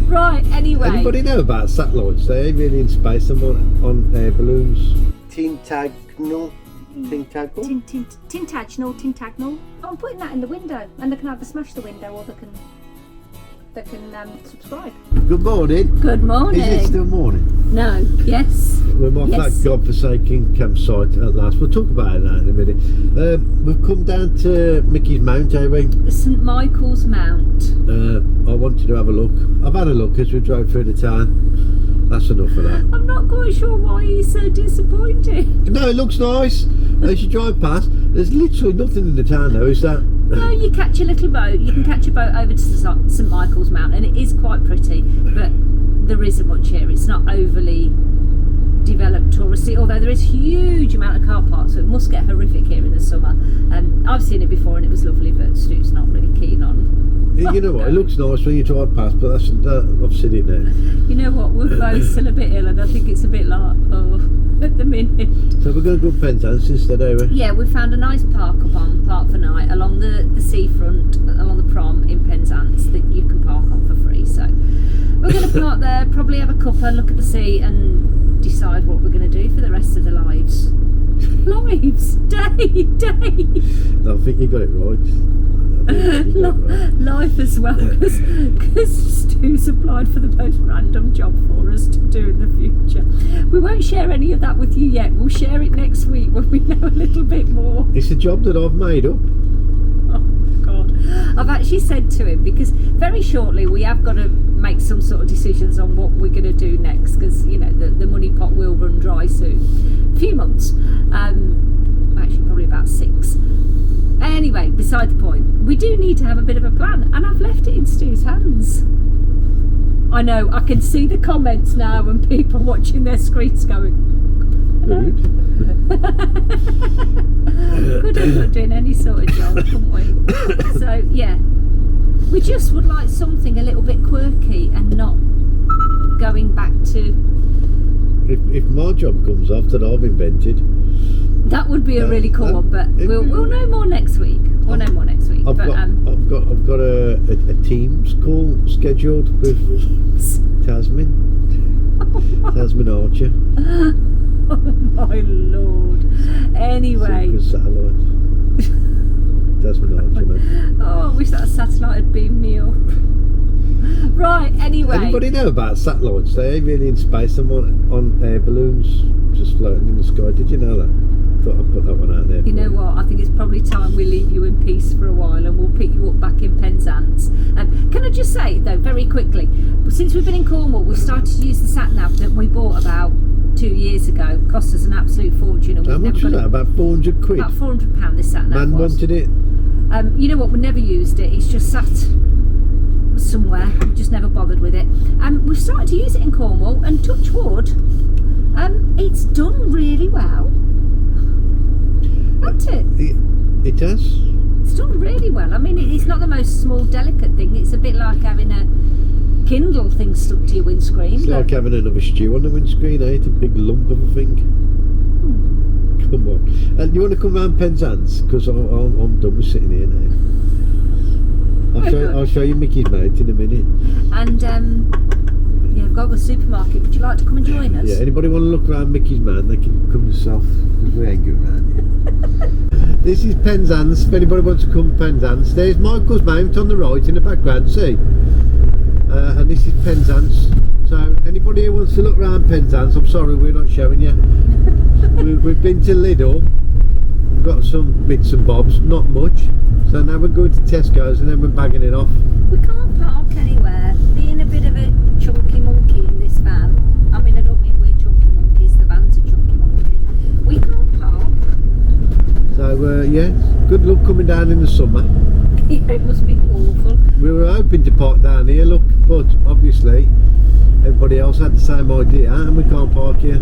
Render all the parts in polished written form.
Right, anyway. Anybody know about satellites? They're really in space and on air balloons. Tintagel? Tintagel. I'm putting that in the window, and they can either smash the window or they can subscribe. Good morning. Good morning. Is it still morning? No. Yes. We're off that godforsaken campsite at last. We'll talk about that in a minute. We've come down to Mickey's Mount, eh? St Michael's Mount. I wanted to have a look. I've had a look as we drove through the town. That's enough of that. I'm not quite sure why he's so disappointed. No, it looks nice. As you drive past, there's literally nothing in the town though, is that? No, you catch a little boat. You can catch a boat over to St Michael's Mount, and it is quite pretty, but there isn't much here. It's not overly developed touristy, although there is a huge amount of car parks, so it must get horrific here in the summer. I've seen it before and it was lovely, but Stu's not really keen on. You know what, it looks nice when you drive past, but I've seen it now. You know what, we're both still a bit ill, and I think it's a bit like, at the minute. So we're going to go to Penzance instead, are we? Yeah, we found a nice park up on Park for Night along the seafront, along the prom in Penzance, that you can park on for free. So we're going to park there, probably have a cuppa, look at the sea, and decide what we're going to do for the rest of the lives. Day. No, I think you got it right. Life as well, because Stu's applied for the most random job for us to do in the future. We won't share any of that with you yet. We'll share it next week when we know a little bit more. It's a job that I've made up. Oh God, I've actually said to him, because very shortly we have got to make some sort of decisions on what we're going to do next, because you know the money pot will run dry soon. A few months, actually probably about 6. Anyway, beside the point, we do need to have a bit of a plan, and I've left it in Stu's hands. I know, I can see the comments now and people watching their screens going, could have not doing any sort of job, couldn't we? So yeah, we just would like something a little bit quirky and not going back to. If my job comes off that I've invented, that would be a really cool one, but we'll know more next week. I've got a Teams call scheduled with Tasman Archer. Oh my lord. Anyway. Satellite. Tasman Archer, man. Oh, I wish that satellite had beamed me up. Right, anyway. Anybody know about satellites? They're really in space and on air balloons just floating in the sky. Did you know that? Thought I'd put that one out there. You know what? I think it's probably time we leave you in peace for a while, and we'll pick you up back in Penzance. Can I just say though, very quickly, since we've been in Cornwall, we've started to use the sat nav that we bought about 2 years ago. Cost us an absolute fortune. And how much was that? About 400 quid? About £400 this sat nav. Man wanted it. You know what? We never used it. It's just sat somewhere. We've just never bothered with it. We've started to use it in Cornwall, and touch wood, it's done really well. Hasn't it? It has. It's done really well. I mean, it's not the most small, delicate thing. It's a bit like having a Kindle thing stuck to your windscreen. It's like having another stew on the windscreen, eh? It's a big lump of a thing. Come on. And you want to come round Penzance? Because I'm done with sitting here now. I'll show you Mickey's Mount in a minute. And yeah, I've got to go to the supermarket. Would you like to come and join us? Yeah, anybody want to look around Mickey's Mount, they can come yourself, because we ain't going around here. This is Penzance. If anybody wants to come to Penzance, there's Michael's Mount on the right in the background, see? And this is Penzance. So anybody who wants to look around Penzance, I'm sorry we're not showing you. We've been to Lidl, we've got some bits and bobs, not much. So now we're going to Tesco's and then we're bagging it off. We can't park anywhere. Being a bit of a chunky monkey in this van. I mean, I don't mean we're chunky monkeys, the van's a chunky monkey. We can't park. So yeah, good luck coming down in the summer. Yeah, it must be awful. We were hoping to park down here, look, but obviously everybody else had the same idea and we can't park here.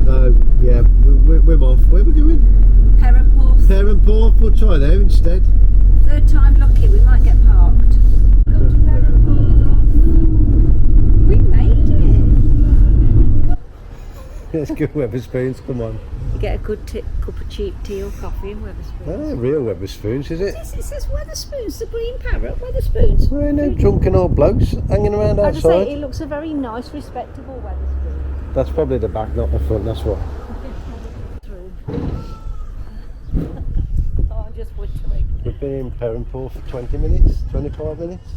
So yeah, we're off. Where are we going? Perranporth, we'll try there instead. Third time lucky, we might get parked. Go to Perranporth. We made it. Let's go Weatherspoons, come on. get a good cup of cheap tea or coffee in Wetherspoons. They're not real Wetherspoons, is it? It says Wetherspoons, the green parrot, Wetherspoons. There ain't no drunken old blokes hanging around I just say outside. it looks a very nice, respectable Wetherspoons. That's probably the back, not the front, that's what. Through. Oh, I'm just wittering. We've been in Perranporth for 20 minutes, 25 minutes.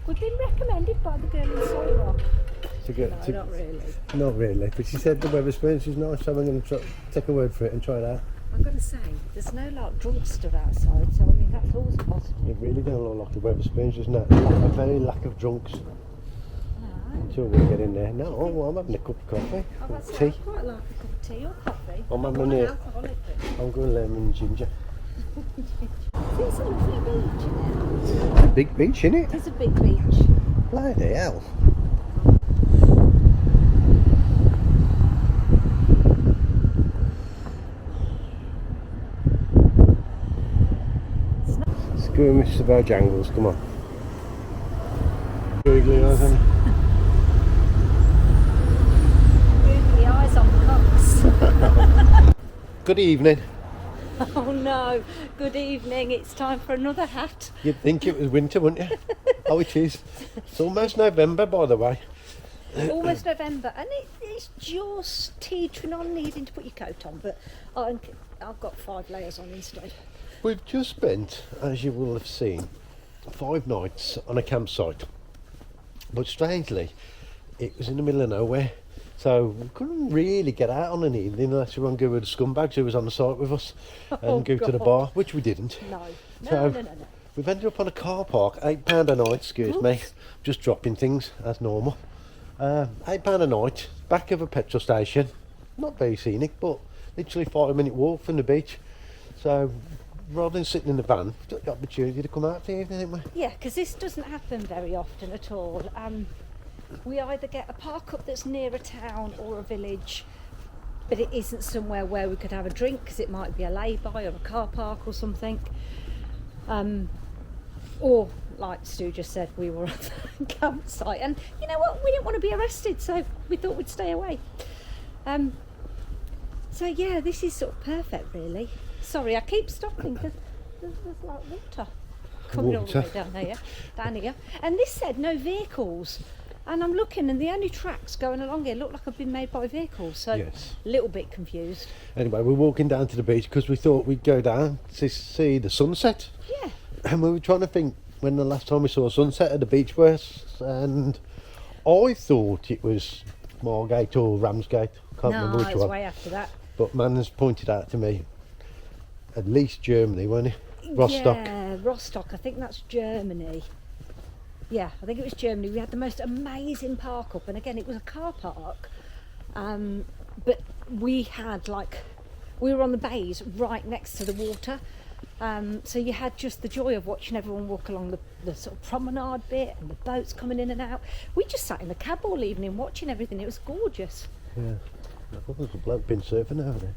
We've been recommended by the girl in Soyrock. No, Not really. Not really, but she said the Wetherspoons is nice, so I'm going to take a word for it and try it out. I've got to say, there's no like drunks stood outside, so I mean that's always a positive. It really don't look like the Wetherspoons, doesn't it? A very lack of drunks. No. Until we get in there. No, well, I'm having a cup of coffee. I've Or got to say, tea. I quite like a cup of tea or coffee. I'm Not having an a- alcoholic drink. I'm going lemon and ginger. It's a lovely beach, isn't it? It's a big beach, isn't it? It's a big beach. Bloody hell. Screw Mr. Bojangles, come on. Googly eyes on. Googly eyes on cocks. Good evening. Oh no, good evening. It's time for another hat. You'd think it was winter, wouldn't you? Oh, it is. It's almost November, by the way. Almost November, and it's just teetering on needing to put your coat on, but I've got 5 layers on instead. We've just spent, as you will have seen, 5 nights on a campsite. But strangely, it was in the middle of nowhere. So we couldn't really get out on an evening unless we were going with the scumbags who was on the site with us and Oh, go to the God. bar, which we didn't. No, So- no. We've ended up on a car park, £8 a night, excuse me. Oops. Just dropping things as normal. £8 a night, back of a petrol station. Not very scenic, but literally 5-minute walk from the beach. So rather than sitting in the van, we've got the opportunity to come out for the evening, haven't we? Yeah, because this doesn't happen very often at all. We either get a park up that's near a town or a village, but it isn't somewhere where we could have a drink because it might be a lay-by or a car park or something. Or, like Stu just said, we were on the campsite, and you know what? We didn't want to be arrested, so we thought we'd stay away. So yeah, this is sort of perfect, really. Sorry, I keep stopping because there's like water coming all the Water. way down here. And this said no vehicles. And I'm looking, and the only tracks going along here look like I've been made by vehicles, so Yes. a little bit confused. Anyway, we're walking down to the beach because we thought we'd go down to see the sunset. Yeah, And we were trying to think when the last time we saw a sunset at the beach was, and I thought it was Margate or Ramsgate. Can't remember no, which it's one. way after that. But man has pointed out to me, at least Germany, wasn't he? Rostock. Yeah, Rostock, I think that's Germany. Yeah, I think it was Germany. We had the most amazing park up, and again, it was a car park. But we were on the bays right next to the water. So you had just the joy of watching everyone walk along the sort of promenade bit and the boats coming in and out. We just sat in the cab all evening watching everything. It was gorgeous. Yeah. I thought there was a bloke been surfing over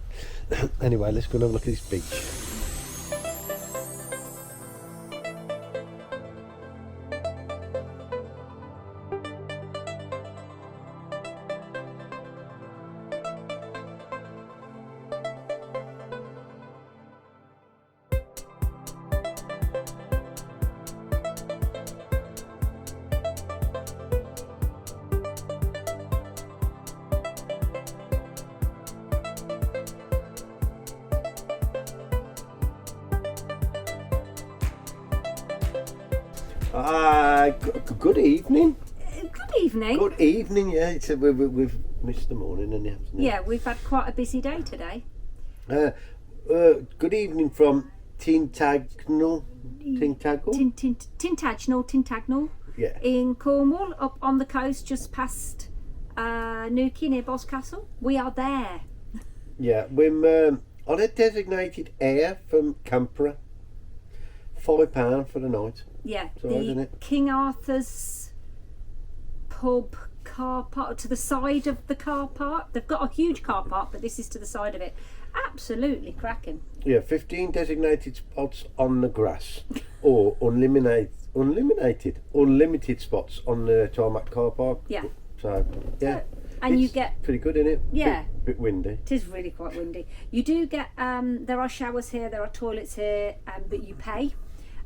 there. Anyway, let's go and have a look at this beach. Good evening. Good evening. Good evening, yeah. We've missed the morning and the afternoon. Yeah, we've had quite a busy day today. Good evening from Tintagel. Tintagel Yeah. in Cornwall, up on the coast just past Newquay near Boscastle. We are there. Yeah, we're on a designated Aire from Campra. £5 for the night. Yeah, It's alright, isn't the it? King Arthur's pub car park, to the side of the car park. They've got a huge car park, but this is to the side of it. Absolutely cracking. Yeah, 15 designated spots on the grass, or unlimited spots on the tarmac car park. Yeah. So yeah, And you it's get, pretty good, isn't it? yeah, bit windy. It is really quite windy. You do get, there are showers here, there are toilets here, but you pay,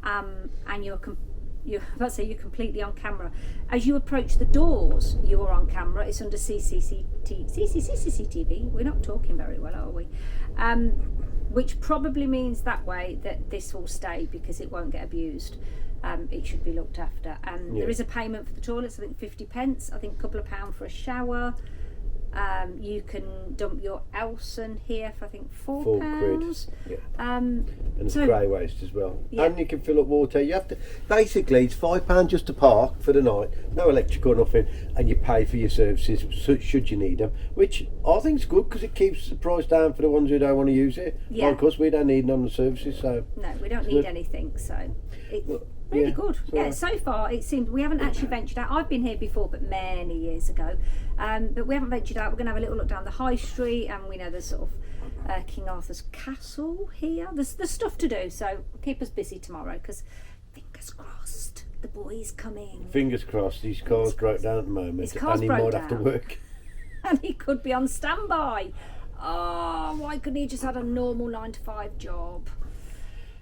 and you're completely on camera. As you approach the doors, you are on camera. It's under CCTV. We're not talking very well, are we? Which probably means that way that this will stay because it won't get abused. It should be looked after. There is a payment for the toilets, I think 50p, I think a couple of pounds for a shower. You can dump your Elson here for I think £4. Yeah. And it's grey waste as well. Yeah. And you can fill up water. You have to basically it's £5 just to park for the night, no electric or nothing, and you pay for your services should you need them, which I think is good because it keeps the price down for the ones who don't want to use it. Yeah. Like us, we don't need none of the services, so no, we don't need anything. So it's really good. Yeah, so far it seems we haven't actually ventured out. I've been here before, but many years ago. But we haven't ventured out. We're going to have a little look down the high street, and we know there's sort of King Arthur's Castle here. There's stuff to do, so keep us busy tomorrow because fingers crossed the boy's coming. Fingers crossed. His car's broke down at the moment, and he might have to work. And he could be on standby. Oh, why couldn't he just had a normal 9-to-5 job?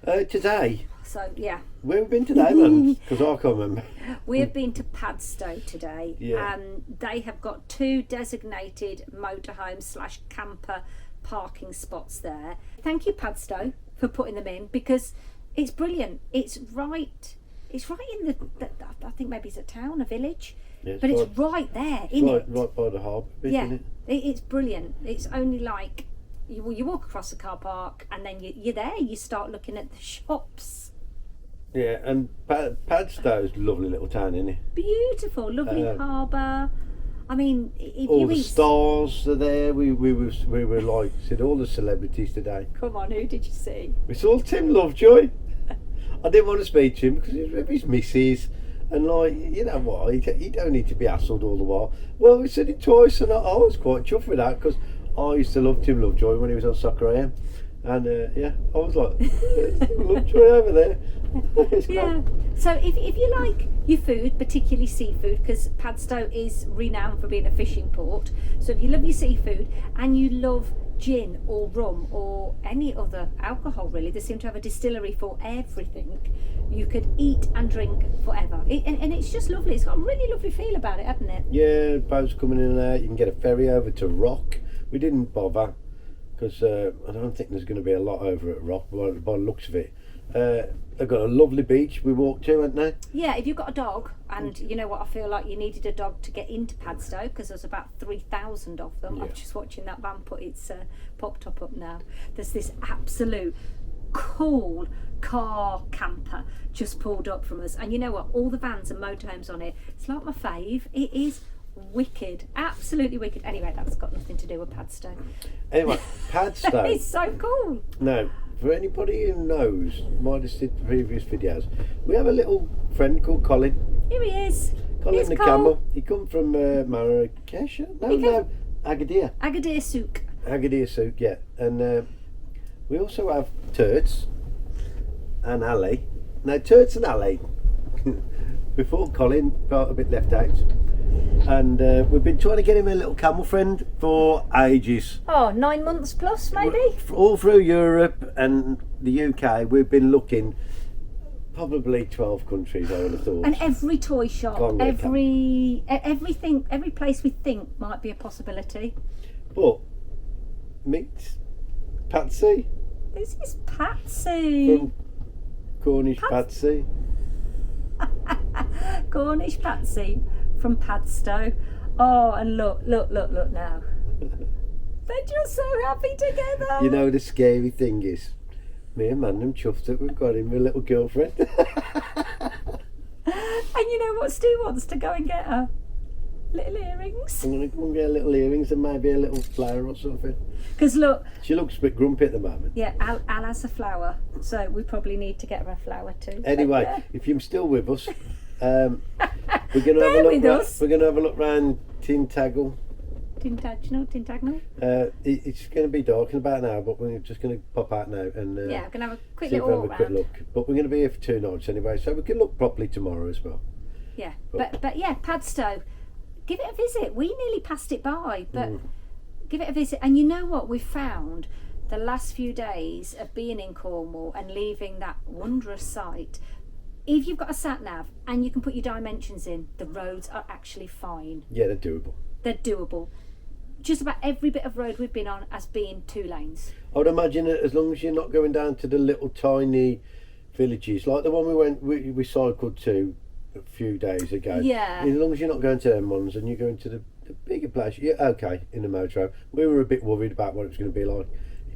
Today. So yeah. Where have we been today, man? Because I can't remember. We have been to Padstow today. Yeah. They have got 2 designated motorhome / camper parking spots there. Thank you, Padstow, for putting them in because it's brilliant. It's right in the I think maybe it's a town, a village, but it's right there, right by the harbour, isn't it? It's brilliant. It's only like you walk across the car park and then you're there. You start looking at the shops. Yeah, and Padstow's a lovely little town, isn't it? Beautiful, lovely harbour. I mean, all the stars are there. We were like said all the celebrities today. Come on, who did you see? We saw Tim Lovejoy. I didn't want to speak to him because he's with his missus, and like you know what, he don't need to be hassled all the while. Well, we said it twice, and I was quite chuffed with that because I used to love Tim Lovejoy when he was on Soccer AM, and I was like, Tim Lovejoy over there. Yeah. So if you like your food, particularly seafood, because Padstow is renowned for being a fishing port, so if you love your seafood and you love gin or rum or any other alcohol, really, they seem to have a distillery for everything. You could eat and drink forever, and it's just lovely. It's got a really lovely feel about it, hasn't it? Yeah, boats coming in and out. You can get a ferry over to Rock. We didn't bother because I don't think there's going to be a lot over at Rock by the looks of it. They've got a lovely beach we walked to, haven't they? Yeah, if you've got a dog, and you know what, I feel like you needed a dog to get into Padstow because there's about 3,000 of them. Yeah. I'm just watching that van put its pop top up now. There's this absolute cool car camper just pulled up from us, and you know what, all the vans and motorhomes on it, it's like my fave. It is wicked, absolutely wicked. Anyway, that's got nothing to do with Padstow. Anyway, Padstow. It's so cool. No, for anybody who knows, might have seen the previous videos, we have a little friend called Colin. Here he is. Colin the camel. He come from Marrakesh. No, Agadir. Agadir Souk. Agadir Souk, yeah. And we also have Turts and Ali. Now, Turts and Ali, before Colin got a bit left out, and we've been trying to get him a little camel friend for ages. Oh, 9 months plus, maybe? All through Europe and the UK, we've been looking probably 12 countries, I would have thought. And every toy shop, everything, every place we think might be a possibility. But meet Patsy. This is Patsy. From Cornish Patsy. Cornish Patsy from Padstow. Oh, and look now. They're just so happy together. You know, the scary thing is, me and Mandem chuffed that we've got him a little girlfriend. And you know what, Stu wants to go and get her? Little earrings. I'm going to go and get little earrings and maybe a little flower or something. Because look, she looks a bit grumpy at the moment. Yeah, Al has a flower, so we probably need to get her a flower too. Anyway, if you're still with us, we're going to have a look. We're going to have a look round Tintagel. Tintagel. It's going to be dark in about an hour, but we're just going to pop out now and we're going to have a quick quick look. But we're going to be here for 2 nights anyway, so we can look properly tomorrow as well. Yeah, but yeah, Padstow, give it a visit. We nearly passed it by, but give it a visit. And you know what we've found the last few days of being in Cornwall and leaving that wondrous site? If you've got a sat nav and you can put your dimensions in, the roads are actually fine. Yeah, they're doable. They're doable. Just about every bit of road we've been on has been 2 lanes. I would imagine that as long as you're not going down to the little tiny villages, like the one we cycled to a few days ago. Yeah. As long as you're not going to them ones and you're going to the bigger place, yeah, okay, in the motor. We were a bit worried about what it was going to be like.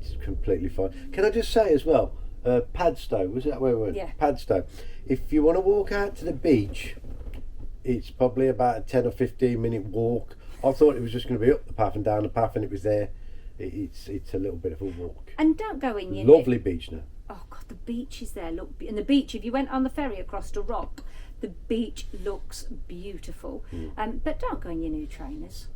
It's completely fine. Can I just say as well, Padstow, was that where we went? Yeah. Padstow. If you want to walk out to the beach, it's probably about a 10 or 15 minute walk. I thought it was just going to be up the path and down the path, and it was there. It's a little bit of a walk. And don't go in, Lovely beach now. Oh God, the beach is there. Look, and the beach, if you went on the ferry across to Rock, the beach looks beautiful. But don't go in your new trainers.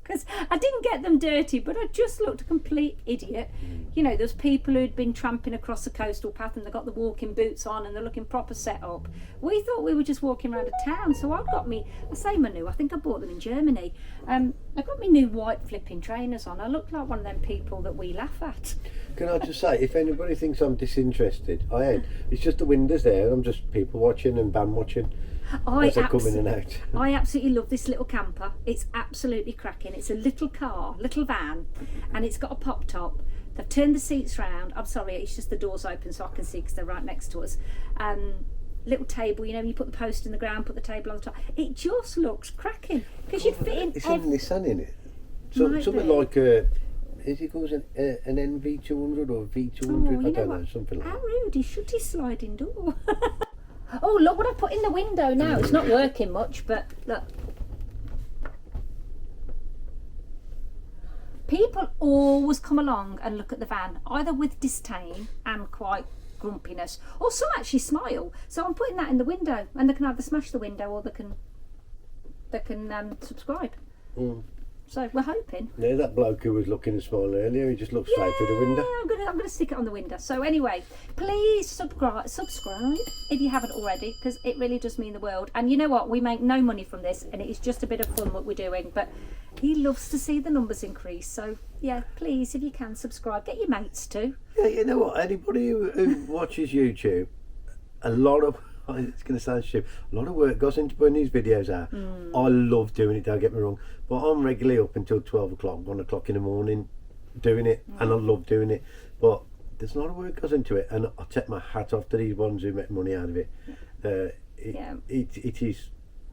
Because I didn't get them dirty, but I just looked a complete idiot. You know, there's people who'd been tramping across the coastal path and they've got the walking boots on and they're looking proper set up. We thought we were just walking around a town, so I've got me, I say my new, I think I bought them in Germany. I got me new white flipping trainers on. I look like one of them people that we laugh at. Can I just say, if anybody thinks I'm disinterested, I ain't. It's just the windows there. I'm just people watching and band watching. As they come in and out. I absolutely love this little camper. It's absolutely cracking. It's a little car, little van, and it's got a pop top. They've turned the seats round. I'm sorry, it's just the doors open so I can see because they're right next to us. Little table, you know, you put the post in the ground, put the table on the top. It just looks cracking because you fit in. It's in Nissan in it. Something like is it called an NV200 or a V200? I don't know, something like that. How rude! He shut his sliding door. Oh, look what I put in the window now. It's not working much, but look. People always come along and look at the van, either with disdain and quite grumpiness, or some actually smile. So I'm putting that in the window, and they can either smash the window or they can subscribe. So we're hoping. Yeah, that bloke who was looking and smiling earlier, he just looked straight through the window. Yeah, I'm gonna stick it on the window. So anyway, please subscribe if you haven't already, because it really does mean the world. And you know what? We make no money from this, and it is just a bit of fun what we're doing. But he loves to see the numbers increase. So yeah, please, if you can subscribe, get your mates too. Yeah, you know what? Anybody who watches YouTube, a lot of it's going to sound stupid. A lot of work goes into putting these videos out. I love doing it, don't get me wrong, but I'm regularly up until 12 o'clock, 1 o'clock in the morning doing it, and I love doing it. But there's a lot of work goes into it, and I take my hat off to these ones who make money out of it. It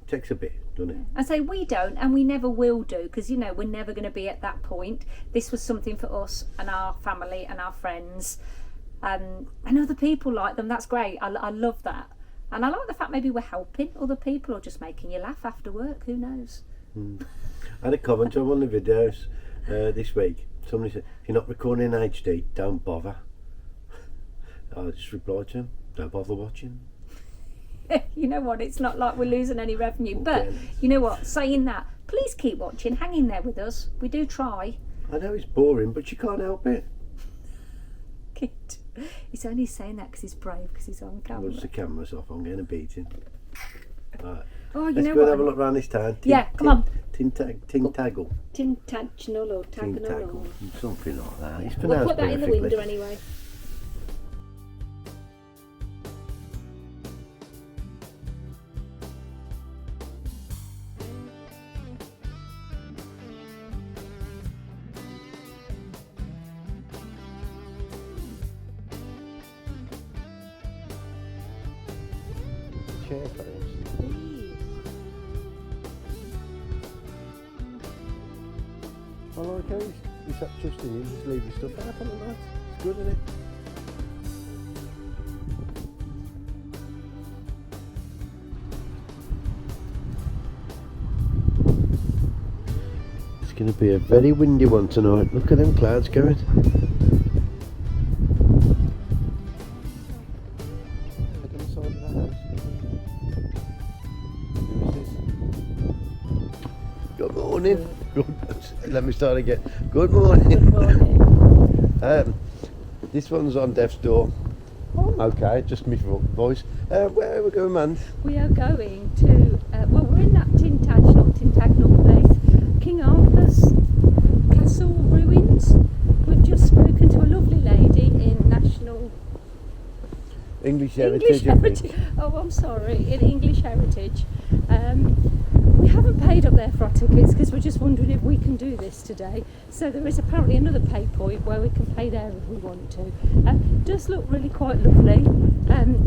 takes a bit, doesn't it? I say we don't, and we never will do, because you know we're never going to be at that point. This was something for us and our family and our friends, and other people like them. That's great. I love that. And I like the fact maybe we're helping other people or just making you laugh after work. Who knows? I had a comment on one of the videos this week. Somebody said, if you're not recording in HD, don't bother. I just replied to him, don't bother watching. You know what? It's not like we're losing any revenue. But you know what? Saying that, please keep watching. Hang in there with us. We do try. I know it's boring, but you can't help it. Kid. He's only saying that because he's brave, because he's on camera. Once the camera's off, I'm getting a beating. Right. Oh, Let's go and have a look around this town. Come on. Tintagel. Tintagel or Tagnol. Something like that. It's We'll pronounced put that in the perfectly. window anyway. Chair for this. I like how he's that trusting you, just leave your stuff out on the mat. It's good, isn't it? It's going to be a very windy one tonight. Look at them clouds going. Look at the side of that house. Who is this? Good morning. Let me start again. Good morning. Good morning. This one's on Death's Door. Oh. Okay, just my voice. Where are we going, man? We are going to, we're in that Tintagel place, King Arthur's. English English heritage. I think. heritage. Oh, I'm sorry. In English heritage. We haven't paid up there for our tickets because we're just wondering if we can do this today. So there is apparently another pay point where we can pay there if we want to. It does look really quite lovely.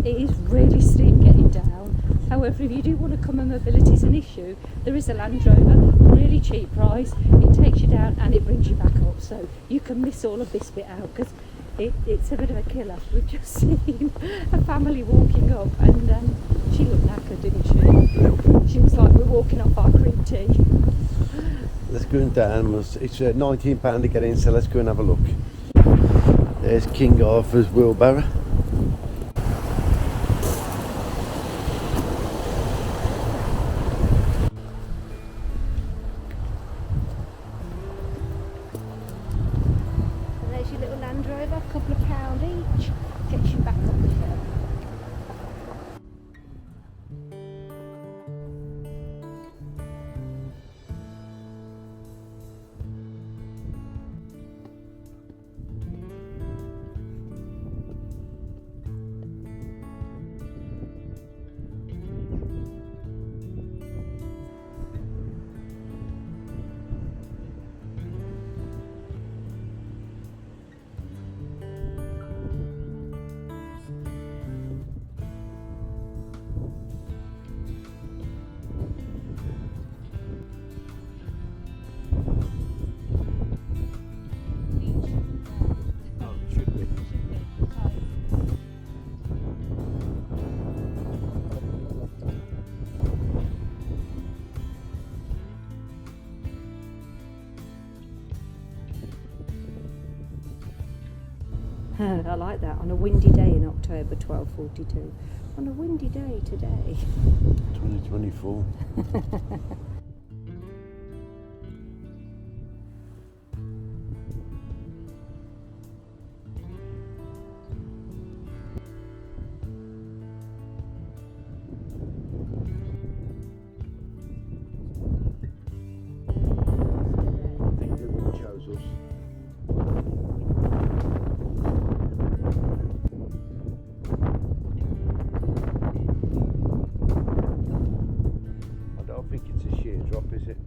It is really steep getting down. However, if you do want to come and mobility is an issue, there is a Land Rover, really cheap price. It takes you down and it brings you back up. So you can miss all of this bit out because it's a bit of a killer. We've just seen a family walking up and she looked knackered, didn't she? She was like, we're walking off our cream tea. Let's go down. It's £19 to get in, so let's go and have a look. There's King Arthur's wheelbarrow. And there's your little Land Rover, a couple of pound each, gets you back up the hill. I like that, on a windy day in October 1242. On a windy day today. 2024. I think the wind chose us. I don't think it's a sheer drop, is it?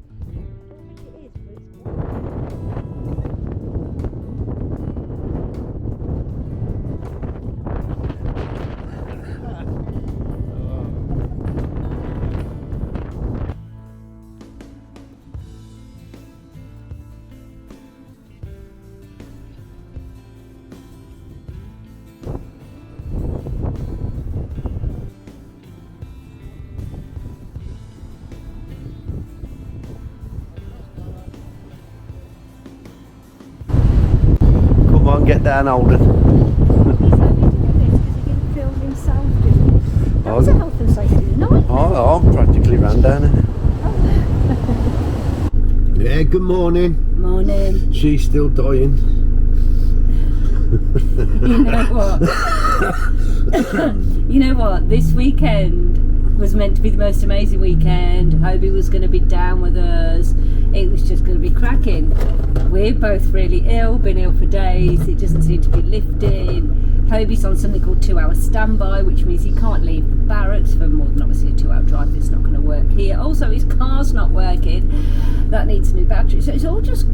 Come on, get down, Holden. He's only doing this because he didn't film himself doing it. That was a health and safety night. Oh, I'm practically ran down it. Yeah, good morning. Morning. She's still dying. You know what? You know what? This weekend was meant to be the most amazing weekend. Hobie was going to be down with us. It was just going to be cracking. We're both really ill, been ill for days. It doesn't seem to be lifting. Hobie's on something called 2-hour standby, which means he can't leave the barracks for more than obviously a 2-hour drive. It's not going to work here. Also, his car's not working. That needs a new battery. So it's all just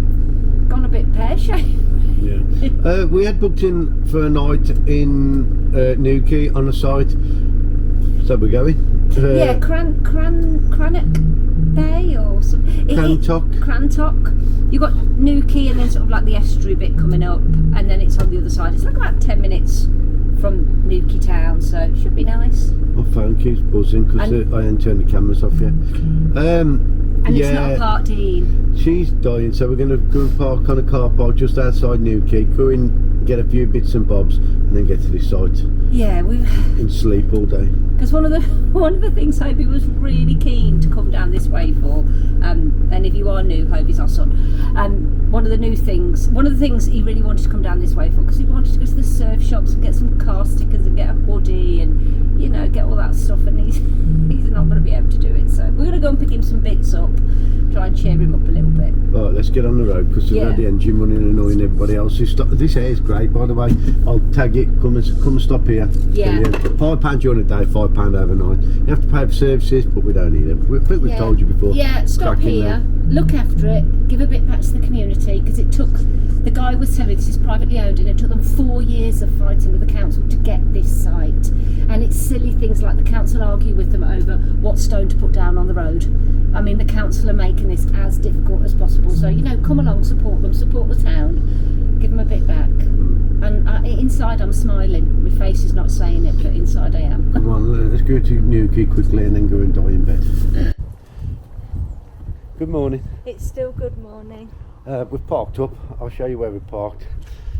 gone a bit pear-shaped. Yeah. We had booked in for a night in Newquay on a site. So we're going. Yeah, Crannock Bay or something. Crantock. You've got Newquay and then sort of like the estuary bit coming up, and then it's on the other side. It's like about 10 minutes from Newquay town, so it should be nice. My phone keeps buzzing because I ain't turned the cameras off yet. And yeah, it's not a parked in. She's dying, so we're going to go and park on a car park just outside Newquay, go in, get a few bits and bobs, and then get to this site. Yeah, and sleep all day. Because one of the things Hobie was really keen to come down this way for, and if you are new, Hobie's our son. One one of the new things. One of the things he really wanted to come down this way for, because he wanted to go to the surf shops and get some car stickers and get a hoodie and, you know, get all that stuff, and he's not going to be able to do it. So we're going to go and pick him some bits up, try and cheer him up a little bit. Right, let's get on the road, because we've had the engine running and annoying everybody else. This air is great, by the way. I'll tag it. Come and stop here. Yeah. £5 during the day, £5 overnight. You have to pay for services, but we don't need them. I think we've told you before. Yeah, stop here, look after it, give a bit back to the community, because it took, the guy was telling this is privately owned, and it took them 4 years of fighting with the council to get this site. And it's silly things like the council argue with them over what stone to put down on the road. I mean, the council are making this as difficult as possible. So, you know, come along, support them, support the town, give them a bit back. And inside I'm smiling. My face is not saying it, but inside I am. Come on, let's go to Newquay quickly and then go and die in bed. Good morning. It's still good morning. We've parked up. I'll show you where we parked.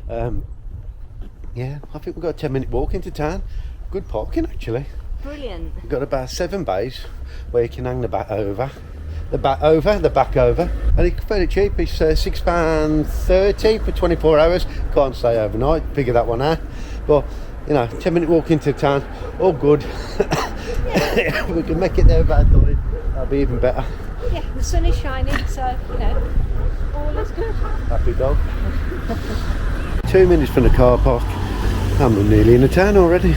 Yeah, I think we've got a 10-minute walk into town. Good parking, actually. Brilliant. We've got about 7 bays where you can hang the back over. The back over, and it's fairly cheap. It's £6.30 for 24 hours. Can't stay overnight, figure that one out. But, you know, 10-minute walk into town, all good. We can make it there about 9. That'll be even better. Yeah, the sun is shining, so, you know, all is good. Happy dog. 2 minutes from the car park, and we're nearly in the town already.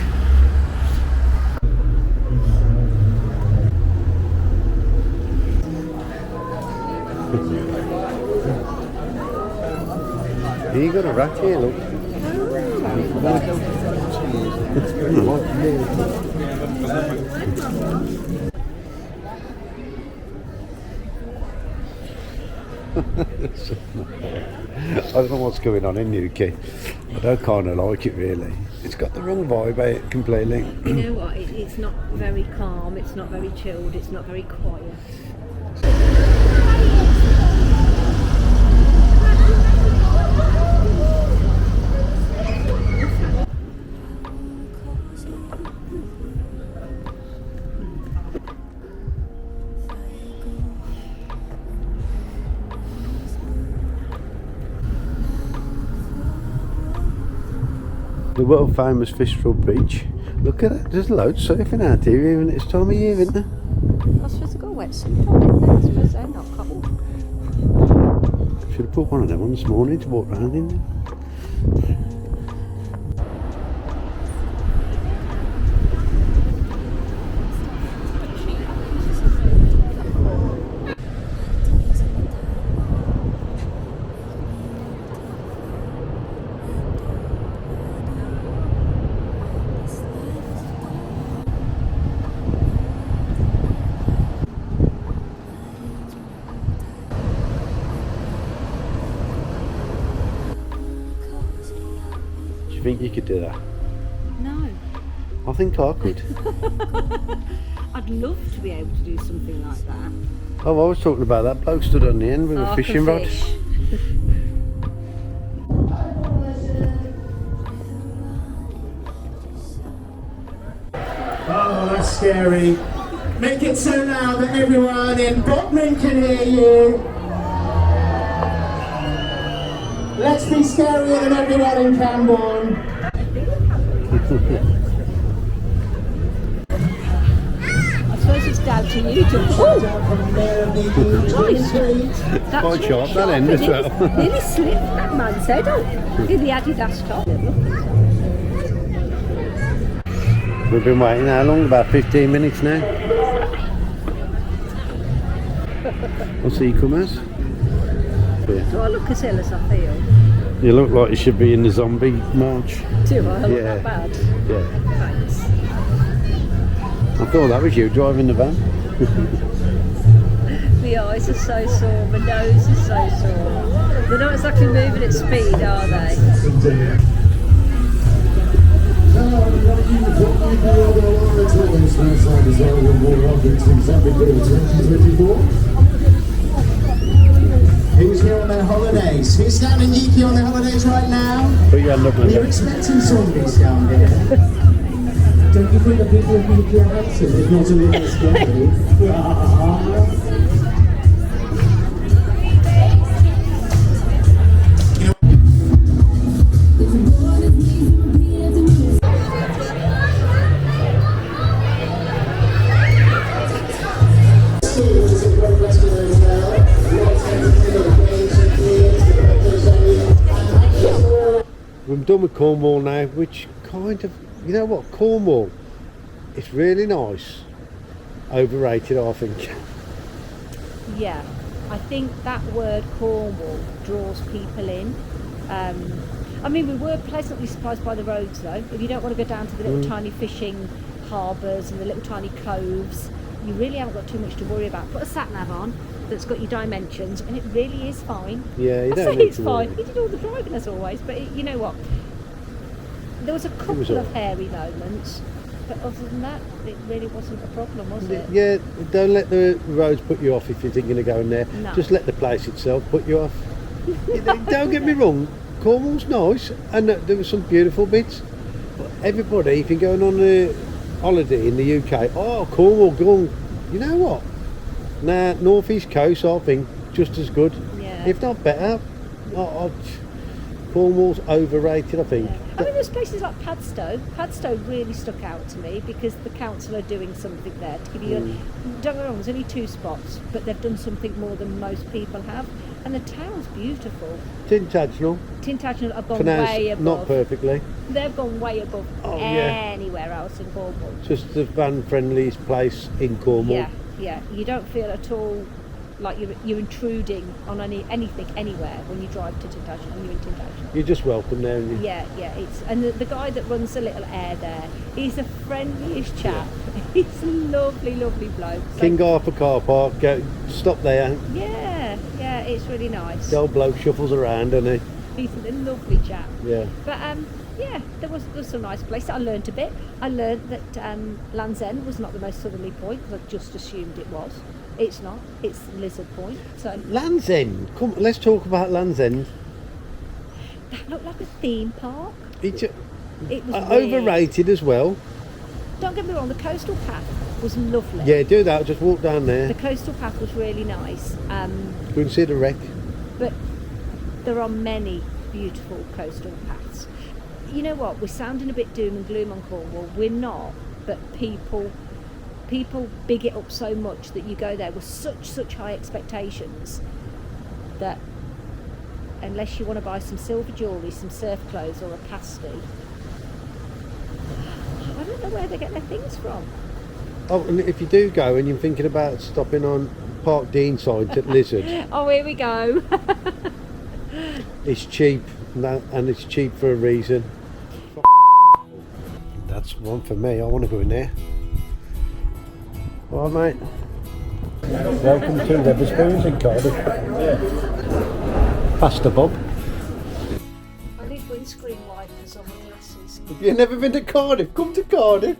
You got a rat here, look. I don't know what's going on in Newquay. I don't kind of like it really. It's got the wrong vibe completely. You know what? It's not very calm. It's not very chilled. It's not very quiet. The world famous Fistral Beach. Look at that, there's loads of surfing out here, even at this time of year, isn't there? I suppose I've got a wetsuit on, didn't I? I suppose they're not cold. Should have put one of them on this morning to walk around in there. Think you could do that? No. I think I could. I'd love to be able to do something like that. Oh, I was talking about that bloke stood on the end with a fishing rod. Oh, that's scary. Make it so loud that everyone in Bodmin can hear you. Let's be scarier than everyone in Camborne. I suppose it's down to you to... Oh! Nice! That's quite sharp, that end as well. Nearly slipped that man's head off in the Adidas top. We've been waiting how long? About 15 minutes now. I'll see you come as. Do I look as ill as I feel? You look like you should be in the zombie march. Do I look that bad? Yeah. Thanks. I thought that was you driving the van. My eyes are so sore, my nose is so sore. They're not exactly moving at speed, are they? Who's here on their holidays? Who's down in Newquay on their holidays right now? Put your hand up, man. You're expecting zombies down here. Don't you think the people of Newquay are handsome, if not a little scary? I'm done with Cornwall now, which kind of, you know what, Cornwall, it's really nice. Overrated, I think. Yeah, I think that word Cornwall draws people in. I mean, we were pleasantly surprised by the roads though. If you don't want to go down to the little tiny fishing harbours and the little tiny coves, you really haven't got too much to worry about. Put a sat nav on that's got your dimensions and it really is fine. Yeah, you I don't say need it's to fine. worry. He did all the driving as always, but you know what? There was a couple all of hairy moments, but other than that, it really wasn't a problem, was it? Yeah, don't let the roads put you off if you're thinking of going there. No. Just let the place itself put you off. Don't get me wrong, Cornwall's nice and there were some beautiful bits. But everybody, if you're going on a holiday in the UK, oh, Cornwall, go on. You know what? Nah, North East Coast, I think, just as good. Yeah. If not better. Cornwall's overrated, I think. Yeah. I mean, there's places like Padstow. Padstow really stuck out to me because the council are doing something there to give you. Don't get me wrong, there's only 2 spots, but they've done something more than most people have, and the town's beautiful. Tintagel, Tintagel have gone pronounced way above. not perfectly. They've gone way above anywhere else in Cornwall. Just the van-friendliest place in Cornwall. Yeah. You don't feel at all like you're intruding on anything anywhere when you drive to Tintagel and you're in Tintagel. You're just welcome there. And Yeah, it's and the guy that runs the little Aire there, he's the friendliest chap. He's a lovely bloke. So, King Arthur car park, go stop there. Yeah, it's really nice. The old bloke shuffles around, doesn't He's a lovely chap. he? Yeah. But yeah, there was some nice places. I learned a bit. I learned that Land's End was not the most southerly point because I just assumed it was. It's not. It's Lizard Point. So Land's End. Come, let's talk about Land's End. that looked like a theme park. It was overrated as well. Don't get me wrong. The coastal path was lovely. Yeah, do that. Just walk down there. The coastal path was really nice. Go and see the wreck. But there are many beautiful coastal paths. You know what? We're sounding a bit doom and gloom on Cornwall. We're not, but people big it up so much that you go there with such high expectations that unless you want to buy some silver jewellery, some surf clothes or a pasty, I don't know where they get their things from. Oh, and if you do go and you're thinking about stopping on Park Deanside at Lizard, Oh, here we go. it's cheap, and it's cheap for a reason. That's one for me. I want to go in there. All right, mate. Welcome to Wetherspoons in Cardiff. Pasta Bob. I need windscreen wipers on my glasses. If you've never been to Cardiff, come to Cardiff.